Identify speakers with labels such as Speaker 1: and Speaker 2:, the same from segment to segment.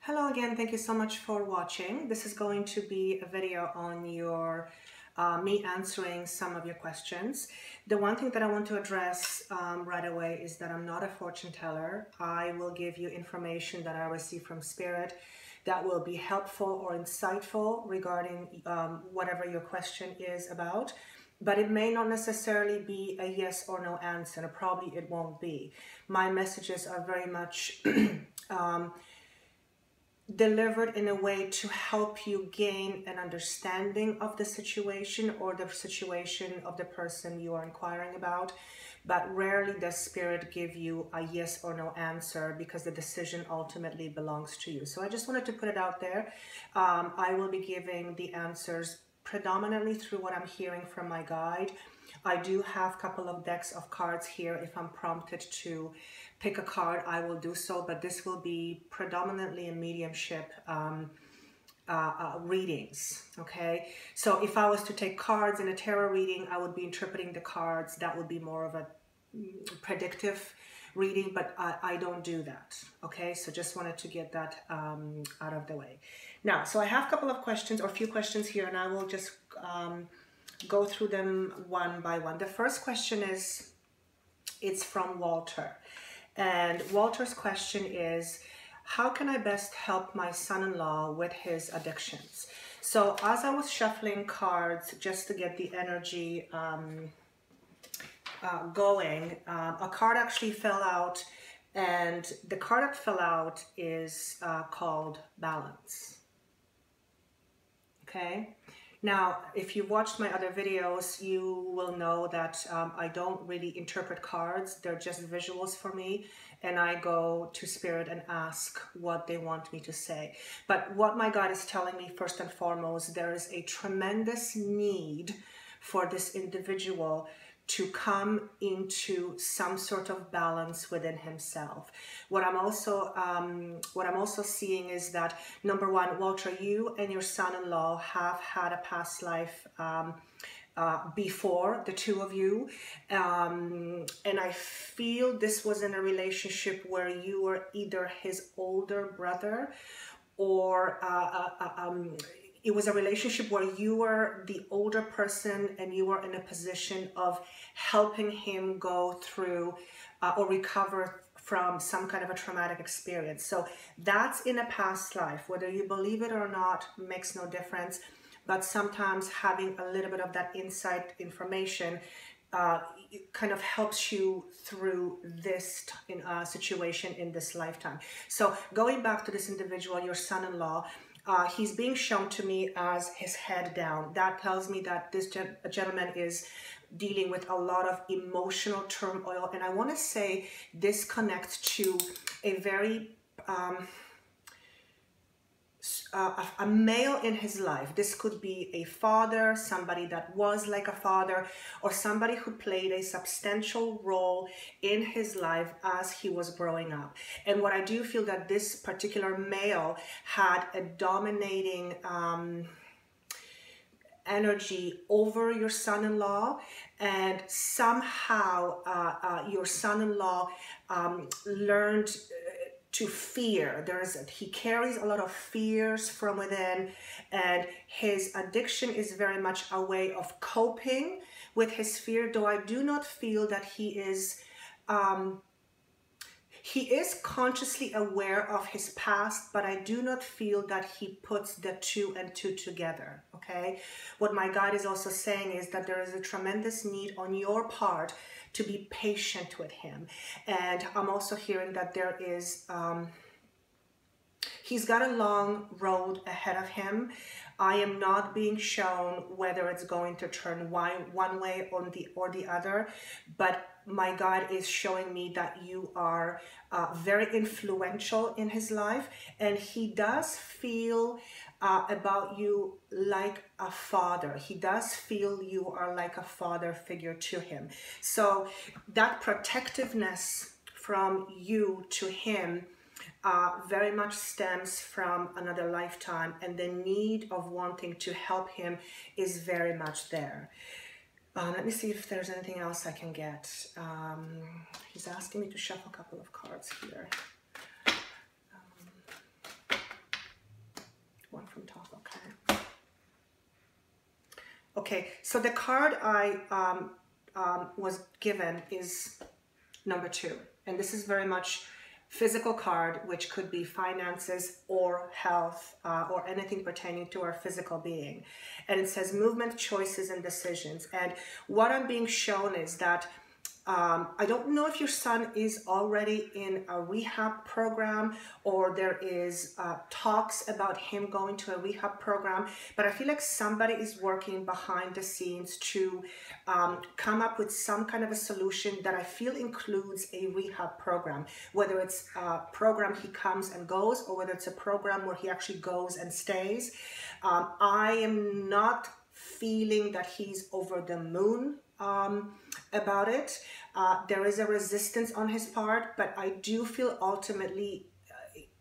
Speaker 1: Hello again, thank you so much for watching. This is going to be a video on your me answering some of your questions. The one thing that I want to address right away is that I'm not a fortune teller. I will give you information that I receive from Spirit that will be helpful or insightful regarding whatever your question is about. But it may not necessarily be a yes or no answer. Probably it won't be. My messages are very much delivered in a way to help you gain an understanding of the situation or the situation of the person you are inquiring about. But rarely does Spirit give you a yes or no answer because the decision ultimately belongs to you. So I just wanted to put it out there. I will be giving the answers predominantly through what I'm hearing from my guide. I do have a couple of decks of cards here. If I'm prompted to pick a card, I will do so, but this will be predominantly a mediumship readings, okay? So if I was to take cards in a tarot reading, I would be interpreting the cards. That would be more of a predictive reading, but I don't do that, okay? So just wanted to get that out of the way. Now, so I have a couple of questions or a few questions here, and I will just go through them one by one. The first question is, it's from Walter. And Walter's question is, how can I best help my son-in-law with his addictions? So as I was shuffling cards just to get the energy going, a card actually fell out, and the card that fell out is called Balance. Okay? Now, if you've watched my other videos, you will know that I don't really interpret cards. They're just visuals for me, and I go to Spirit and ask what they want me to say. But what my guide is telling me, first and foremost, there is a tremendous need for this individual to come into some sort of balance within himself. What I'm also seeing is that, number one, Walter, you and your son-in-law have had a past life before, the two of you, and I feel this was in a relationship where you were either his older brother or it was a relationship where you were the older person and you were in a position of helping him go through or recover from some kind of a traumatic experience. So that's in a past life. Whether you believe it or not makes no difference, but sometimes having a little bit of that insight information kind of helps you through this situation in this lifetime. So going back to this individual, your son-in-law, he's being shown to me as his head down. That tells me that this gentleman is dealing with a lot of emotional turmoil. And I want to say this connects to a very, a male in his life. This could be a father, somebody that was like a father, or somebody who played a substantial role in his life as he was growing up. And what I do feel that this particular male had a dominating energy over your son-in-law, and somehow your son-in-law learned to fear. He carries a lot of fears from within, and his addiction is very much a way of coping with his fear, though I do not feel that he is consciously aware of his past, but I do not feel that he puts the two and two together, okay? What my guide is also saying is that there is a tremendous need on your part to be patient with him. And I'm also hearing that there is, he's got a long road ahead of him. I am not being shown whether it's going to turn one way or the other, but my guide is showing me that you are very influential in his life, and he does feel about you like a father. He does feel you are like a father figure to him. So that protectiveness from you to him very much stems from another lifetime, and the need of wanting to help him is very much there. Let me see if there's anything else I can get. He's asking me to shuffle a couple of cards here. Okay, so the card I was given is number 2. And this is very much physical card, which could be finances or health or anything pertaining to our physical being. And it says movement, choices, and decisions. And what I'm being shown is that I don't know if your son is already in a rehab program or there is talks about him going to a rehab program, but I feel like somebody is working behind the scenes to come up with some kind of a solution that I feel includes a rehab program, whether it's a program he comes and goes or whether it's a program where he actually goes and stays. I am not feeling that he's over the moon about it. There is a resistance on his part, but I do feel ultimately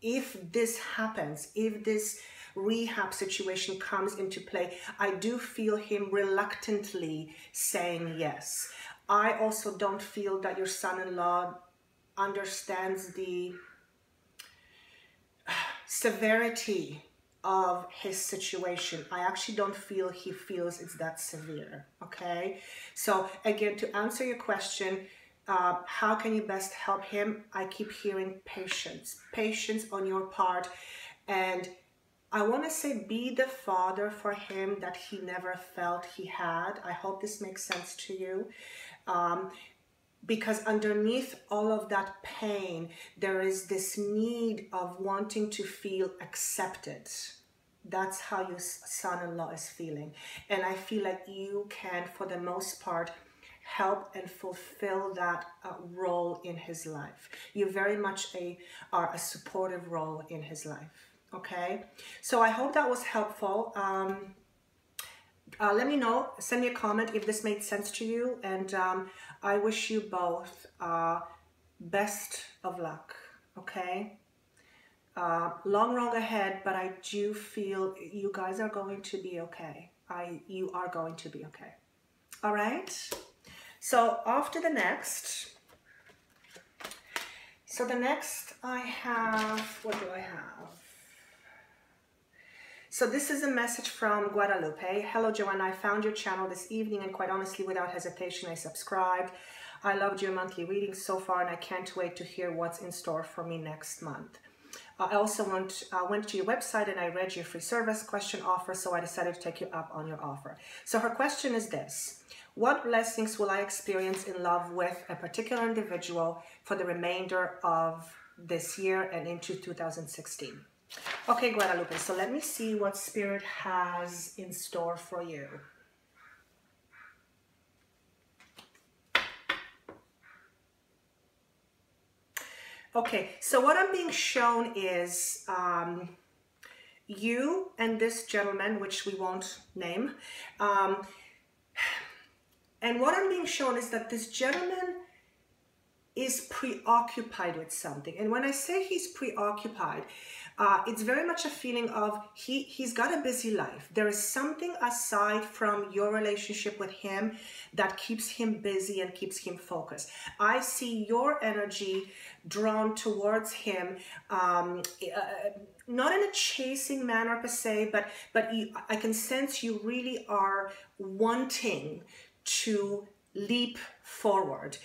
Speaker 1: if this happens, if this rehab situation comes into play, I do feel him reluctantly saying yes. I also don't feel that your son-in-law understands the severity of his situation. I actually don't feel he feels it's that severe, okay? So again, to answer your question, how can you best help him? I keep hearing patience, patience on your part. And I want to say be the father for him that he never felt he had. I hope this makes sense to you. Because underneath all of that pain, there is this need of wanting to feel accepted. That's how your son-in-law is feeling. And I feel like you can, for the most part, help and fulfill that role in his life. You very much are a supportive role in his life, okay? So I hope that was helpful. Let me know, send me a comment if this made sense to you, and I wish you both best of luck, okay? Long road ahead, but I do feel you guys are going to be okay. You are going to be okay. All right? So off to the next. So the next I have, what do I have? So this is a message from Guadalupe. Hello, Joanna. I found your channel this evening and quite honestly, without hesitation, I subscribed. I loved your monthly readings so far and I can't wait to hear what's in store for me next month. I also went to your website and I read your free service question offer, so I decided to take you up on your offer. So her question is this: what blessings will I experience in love with a particular individual for the remainder of this year and into 2016? Okay, Guadalupe, so let me see what Spirit has in store for you. Okay, so what I'm being shown is you and this gentleman, which we won't name, and what I'm being shown is that this gentleman is preoccupied with something. And when I say he's preoccupied, it's very much a feeling of he's got a busy life. There is something aside from your relationship with him that keeps him busy and keeps him focused. I see your energy drawn towards him, not in a chasing manner per se, but I can sense you really are wanting to leap forward.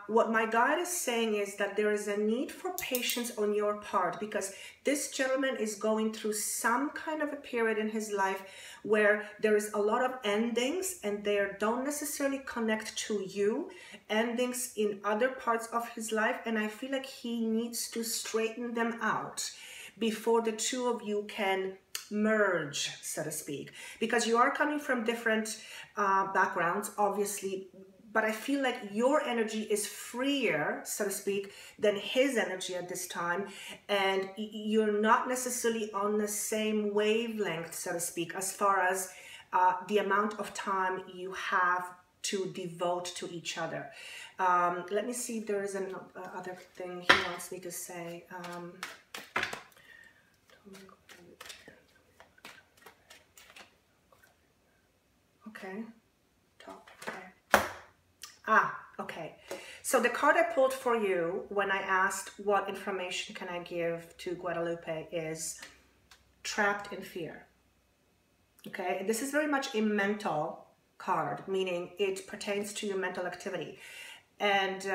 Speaker 1: What my guide is saying is that there is a need for patience on your part, because this gentleman is going through some kind of a period in his life where there is a lot of endings and they don't necessarily connect to you, endings in other parts of his life, and I feel like he needs to straighten them out before the two of you can merge, so to speak, because you are coming from different backgrounds, obviously, but I feel like your energy is freer, so to speak, than his energy at this time, and you're not necessarily on the same wavelength, so to speak, as far as the amount of time you have to devote to each other. Let me see if there is another thing he wants me to say. Okay, top, okay. Okay. So the card I pulled for you when I asked what information can I give to Guadalupe is trapped in fear. Okay, and this is very much a mental card, meaning it pertains to your mental activity. And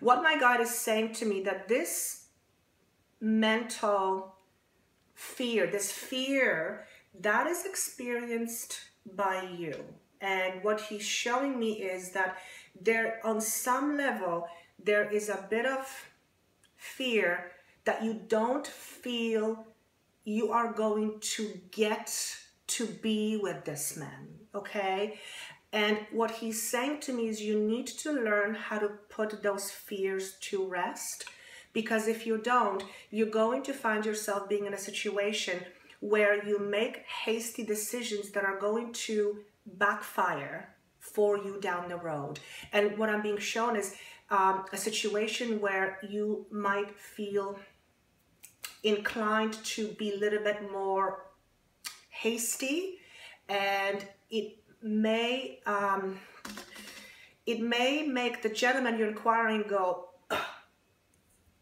Speaker 1: what my guide is saying to me, that this mental fear, this fear that is experienced by you. And what he's showing me is that there, on some level, there is a bit of fear that you don't feel you are going to get to be with this man, okay? And what he's saying to me is you need to learn how to put those fears to rest, because if you don't, you're going to find yourself being in a situation where you make hasty decisions that are going to backfire for you down the road. And what I'm being shown is a situation where you might feel inclined to be a little bit more hasty, and it may make the gentleman you're inquiring go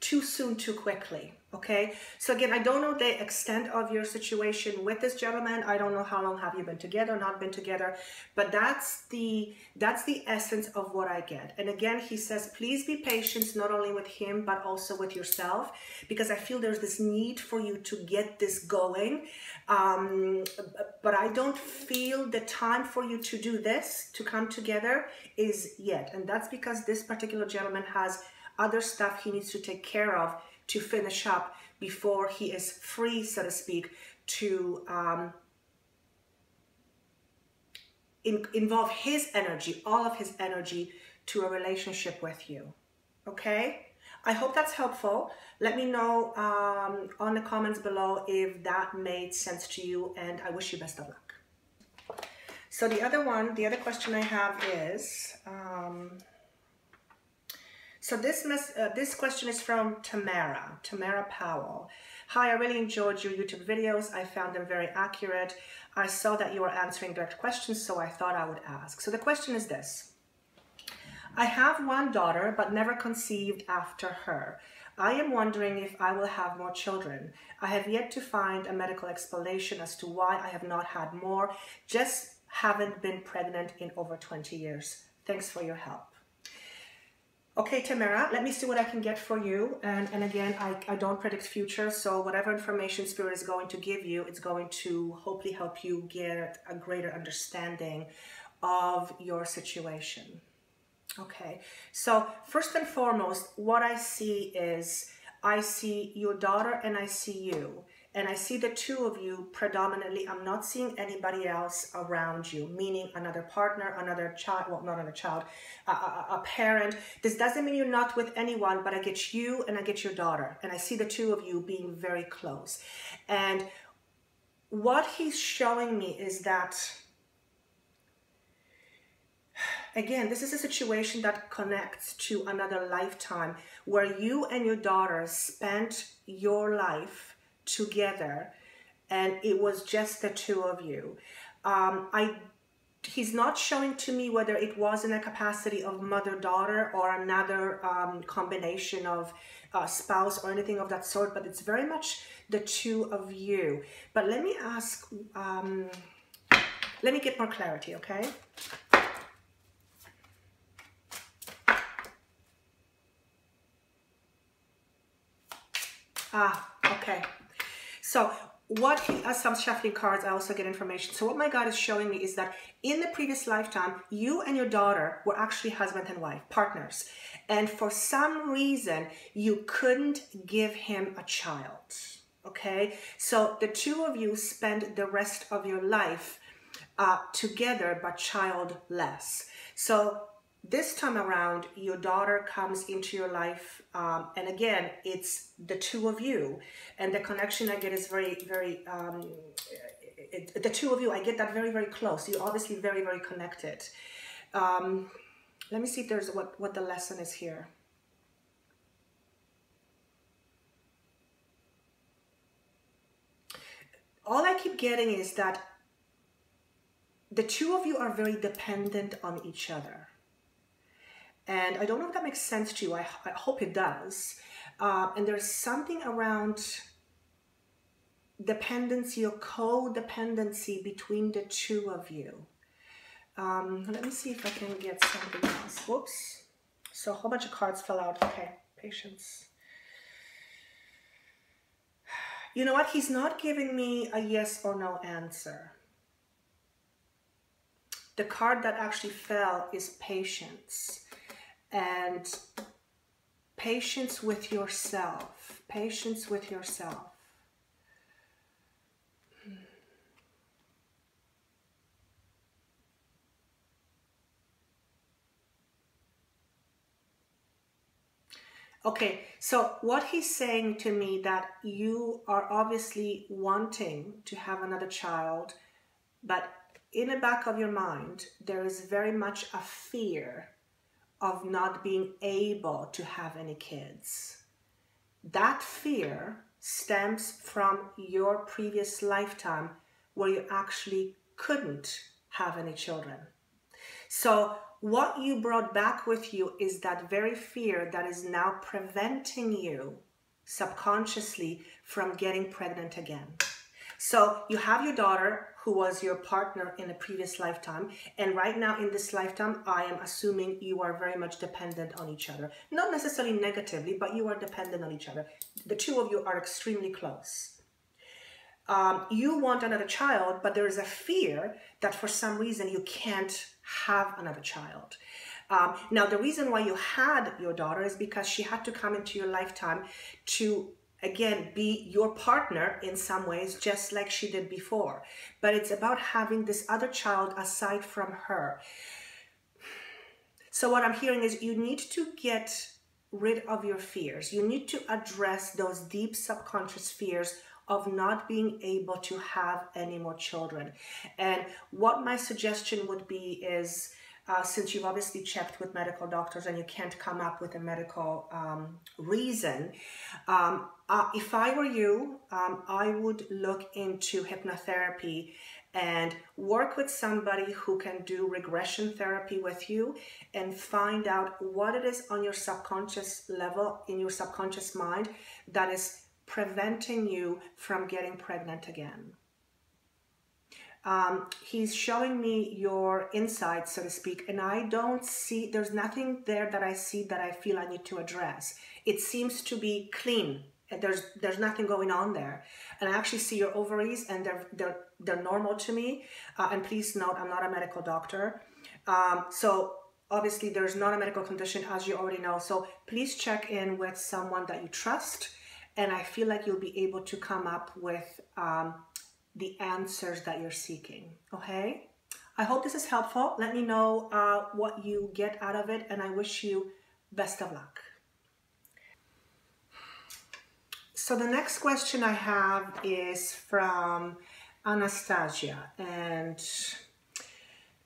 Speaker 1: too soon, too quickly. Okay, so again, I don't know the extent of your situation with this gentleman. I don't know how long have you been together, not been together, but that's the essence of what I get. And again, he says, please be patient, not only with him, but also with yourself, because I feel there's this need for you to get this going. But I don't feel the time for you to do this, to come together, is yet. And that's because this particular gentleman has other stuff he needs to take care of to finish up before he is free, so to speak, to involve his energy, all of his energy, to a relationship with you. Okay? I hope that's helpful. Let me know on the comments below if that made sense to you, and I wish you best of luck. So the other question I have is, so this question is from Tamara Powell. Hi, I really enjoyed your YouTube videos. I found them very accurate. I saw that you were answering direct questions, so I thought I would ask. So the question is this. I have one daughter, but never conceived after her. I am wondering if I will have more children. I have yet to find a medical explanation as to why I have not had more. Just haven't been pregnant in over 20 years. Thanks for your help. Okay, Tamara, let me see what I can get for you. And again, I don't predict future, so whatever information Spirit is going to give you, it's going to hopefully help you get a greater understanding of your situation. Okay, so first and foremost, what I see is, I see your daughter and I see you. And I see the two of you predominantly. I'm not seeing anybody else around you, meaning another partner, another child, well, not another child, a parent. This doesn't mean you're not with anyone, but I get you and I get your daughter. And I see the two of you being very close. And what he's showing me is that, again, this is a situation that connects to another lifetime where you and your daughter spent your life together, and it was just the two of you. He's not showing to me whether it was in a capacity of mother-daughter or another combination of spouse or anything of that sort, but it's very much the two of you. But let me ask, let me get more clarity, okay? Okay. So what as I'm shuffling cards, I also get information. So what my God is showing me is that in the previous lifetime, you and your daughter were actually husband and wife, partners. And for some reason, you couldn't give him a child. Okay? So the two of you spend the rest of your life together, but childless. So this time around, your daughter comes into your life, and again, it's the two of you, and the connection I get is very, very, the two of you, I get that very, very close. You're obviously very, very connected. Let me see if there's what the lesson is here. All I keep getting is that the two of you are very dependent on each other. And I don't know if that makes sense to you. I hope it does. And there's something around dependency or codependency between the two of you. Let me see if I can get something else. Whoops. So a whole bunch of cards fell out. Okay, patience. You know what? He's not giving me a yes or no answer. The card that actually fell is patience. And patience with yourself. Patience with yourself. Okay, so what he's saying to me that you are obviously wanting to have another child, but in the back of your mind, there is very much a fear of not being able to have any kids. That fear stems from your previous lifetime where you actually couldn't have any children. So what you brought back with you is that very fear that is now preventing you subconsciously from getting pregnant again. So you have your daughter who was your partner in a previous lifetime, and right now in this lifetime, I am assuming you are very much dependent on each other. Not necessarily negatively, but you are dependent on each other. The two of you are extremely close. You want another child, but there is a fear that for some reason you can't have another child. Now, the reason why you had your daughter is because she had to come into your lifetime to, again, be your partner in some ways, just like she did before. But it's about having this other child aside from her. So what I'm hearing is you need to get rid of your fears. You need to address those deep subconscious fears of not being able to have any more children. And what my suggestion would be is, since you've obviously checked with medical doctors and you can't come up with a medical reason, if I were you, I would look into hypnotherapy and work with somebody who can do regression therapy with you and find out what it is on your subconscious level, in your subconscious mind, that is preventing you from getting pregnant again. He's showing me your inside, so to speak, and I don't see, there's nothing there that I see that I feel I need to address. It seems to be clean. There's nothing going on there. And I actually see your ovaries, and they're normal to me. And please note, I'm not a medical doctor. So obviously there's not a medical condition, as you already know. So please check in with someone that you trust, and I feel like you'll be able to come up with the answers that you're seeking, okay? I hope this is helpful. Let me know what you get out of it, and I wish you best of luck. So the next question I have is from Anastasia, and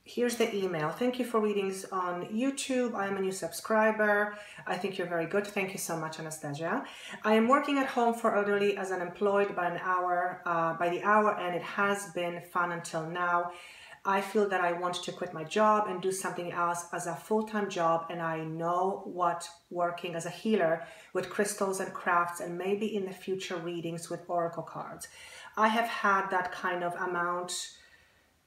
Speaker 1: here's the email. Thank you for readings on YouTube. I am a new subscriber. I think you're very good. Thank you so much, Anastasia. I am working at home for elderly as unemployed by the hour, and it has been fun until now. I feel that I want to quit my job and do something else as a full-time job, and I know what working as a healer with crystals and crafts and maybe in the future readings with oracle cards. I have had that kind of amount.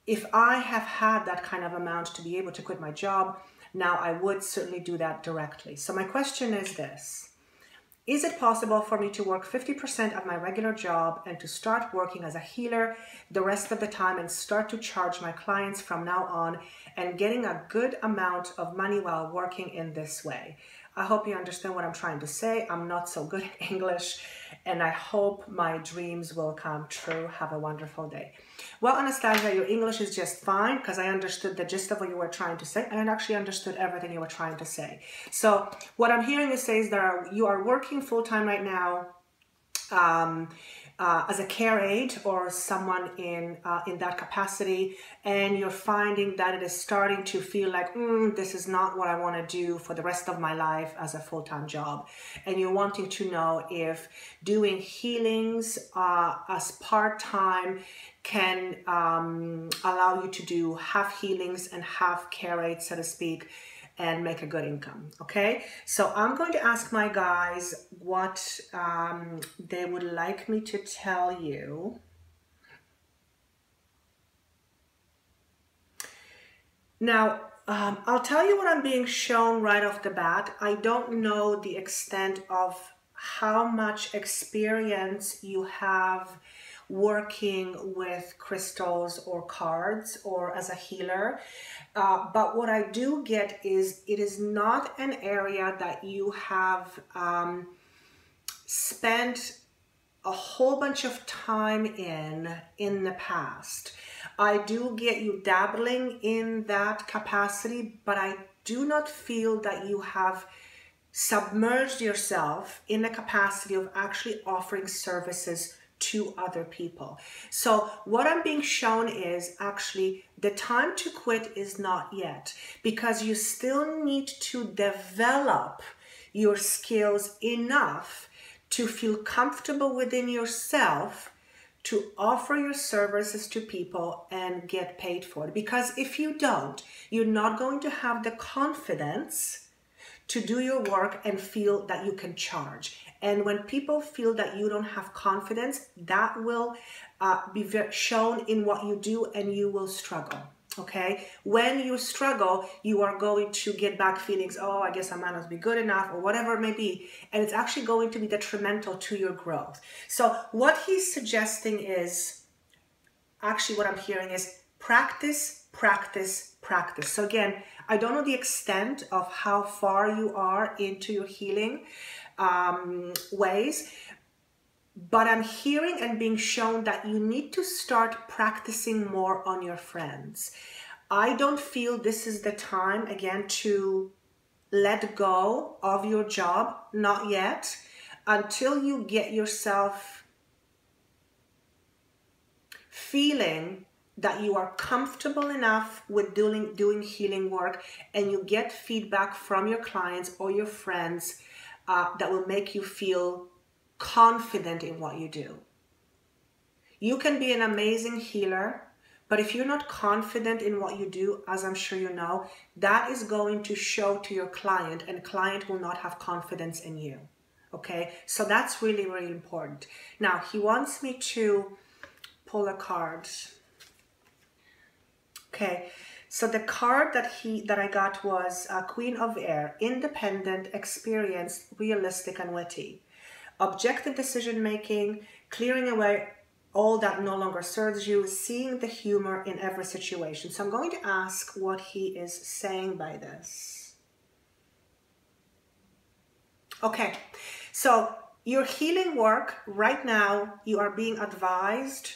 Speaker 1: If I have had that kind of amount to be able to quit my job, now I would certainly do that directly. So my question is this. Is it possible for me to work 50% of my regular job and to start working as a healer the rest of the time and start to charge my clients from now on and getting a good amount of money while working in this way? I hope you understand what I'm trying to say. I'm not so good at English, and I hope my dreams will come true. Have a wonderful day. Well, Anastasia, your English is just fine because I understood the gist of what you were trying to say, and I actually understood everything you were trying to say. So what I'm hearing you say is that you are working full-time right now as a care aide or someone in that capacity, and you're finding that it is starting to feel like, this is not what I want to do for the rest of my life as a full-time job. And you're wanting to know if doing healings as part-time can allow you to do half healings and half care aid, so to speak, and make a good income, okay? So I'm going to ask my guys what they would like me to tell you. Now, I'll tell you what I'm being shown right off the bat. I don't know the extent of how much experience you have working with crystals or cards or as a healer. But what I do get is it is not an area that you have spent a whole bunch of time in the past. I do get you dabbling in that capacity, but I do not feel that you have submerged yourself in the capacity of actually offering services to other people. So what I'm being shown is actually the time to quit is not yet, because you still need to develop your skills enough to feel comfortable within yourself to offer your services to people and get paid for it. Because if you don't, you're not going to have the confidence to do your work and feel that you can charge. And when people feel that you don't have confidence, that will be shown in what you do, and you will struggle. Okay, when you struggle, you are going to get back feelings, oh, I guess I might not be good enough, or whatever it may be, and it's actually going to be detrimental to your growth. So what he's suggesting is, actually what I'm hearing is practice, practice, practice. So again, I don't know the extent of how far you are into your healing ways, but I'm hearing and being shown that you need to start practicing more on your friends. I don't feel this is the time, again, to let go of your job, not yet, until you get yourself feeling that you are comfortable enough with doing healing work, and you get feedback from your clients or your friends that will make you feel confident in what you do. You can be an amazing healer, but if you're not confident in what you do, as I'm sure you know, that is going to show to your client, and client will not have confidence in you. Okay, so that's really, really important. Now, he wants me to pull a card. Okay, so the card that I got was Queen of Air, independent, experienced, realistic, and witty. Objective decision making, clearing away all that no longer serves you, seeing the humor in every situation. So I'm going to ask what he is saying by this. Okay, so your healing work right now, you are being advised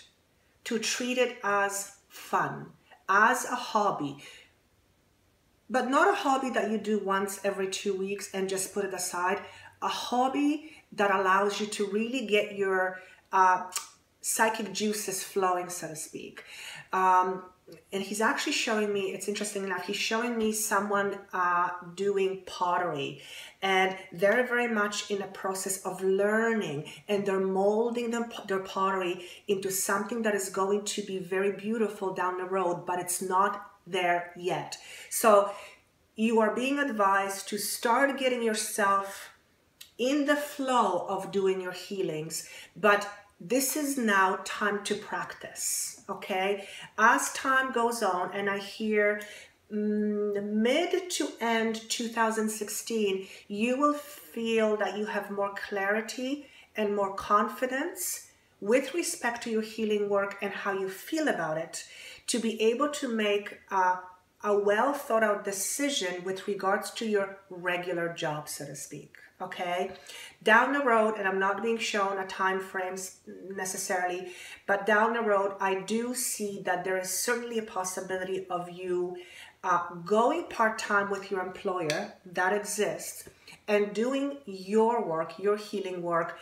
Speaker 1: to treat it as fun, as a hobby, but not a hobby that you do once every 2 weeks and just put it aside. A hobby that allows you to really get your psychic juices flowing, so to speak. And he's actually showing me, it's interesting enough, he's showing me someone doing pottery, and they're very much in a process of learning, and they're molding their pottery into something that is going to be very beautiful down the road, but it's not there yet. So you are being advised to start getting yourself in the flow of doing your healings, but this is now time to practice, okay? As time goes on, and I hear mid to end 2016, you will feel that you have more clarity and more confidence with respect to your healing work and how you feel about it, to be able to make a well thought out decision with regards to your regular job, so to speak. Okay, down the road, and I'm not being shown a time frame necessarily, but down the road, I do see that there is certainly a possibility of you going part-time with your employer, that exists, and doing your work, your healing work,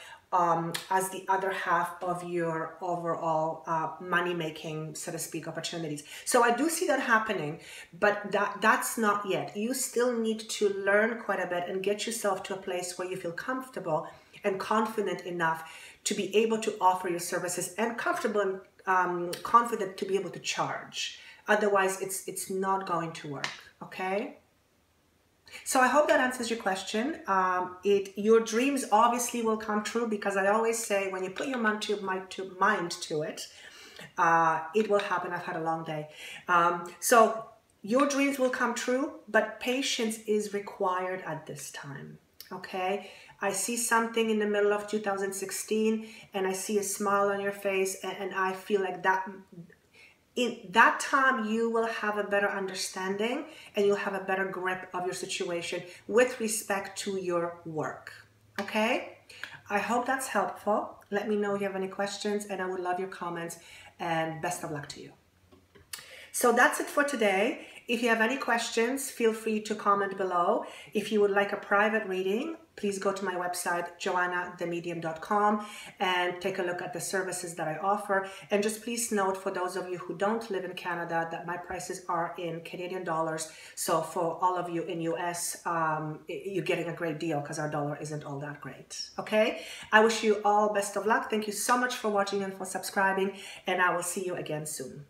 Speaker 1: as the other half of your overall money-making, so to speak, opportunities. So I do see that happening, but that's not yet. You still need to learn quite a bit and get yourself to a place where you feel comfortable and confident enough to be able to offer your services, and comfortable and confident to be able to charge. Otherwise, it's not going to work, okay? So I hope that answers your question. Your dreams obviously will come true, because I always say when you put your mind to it, it will happen. I've had a long day. So Your dreams will come true, but patience is required at this time. Okay? I see something in the middle of 2016 and I see a smile on your face, and I feel like that in that time you will have a better understanding and you'll have a better grip of your situation with respect to your work. Okay? I hope that's helpful. Let me know if you have any questions, and I would love your comments, and best of luck to you. So that's it for today. If you have any questions, feel free to comment below. If you would like a private reading, please go to my website, joannathemedium.com, and take a look at the services that I offer. And just please note, for those of you who don't live in Canada, that my prices are in Canadian dollars. So for all of you in US, you're getting a great deal because our dollar isn't all that great. Okay? I wish you all best of luck. Thank you so much for watching and for subscribing, and I will see you again soon.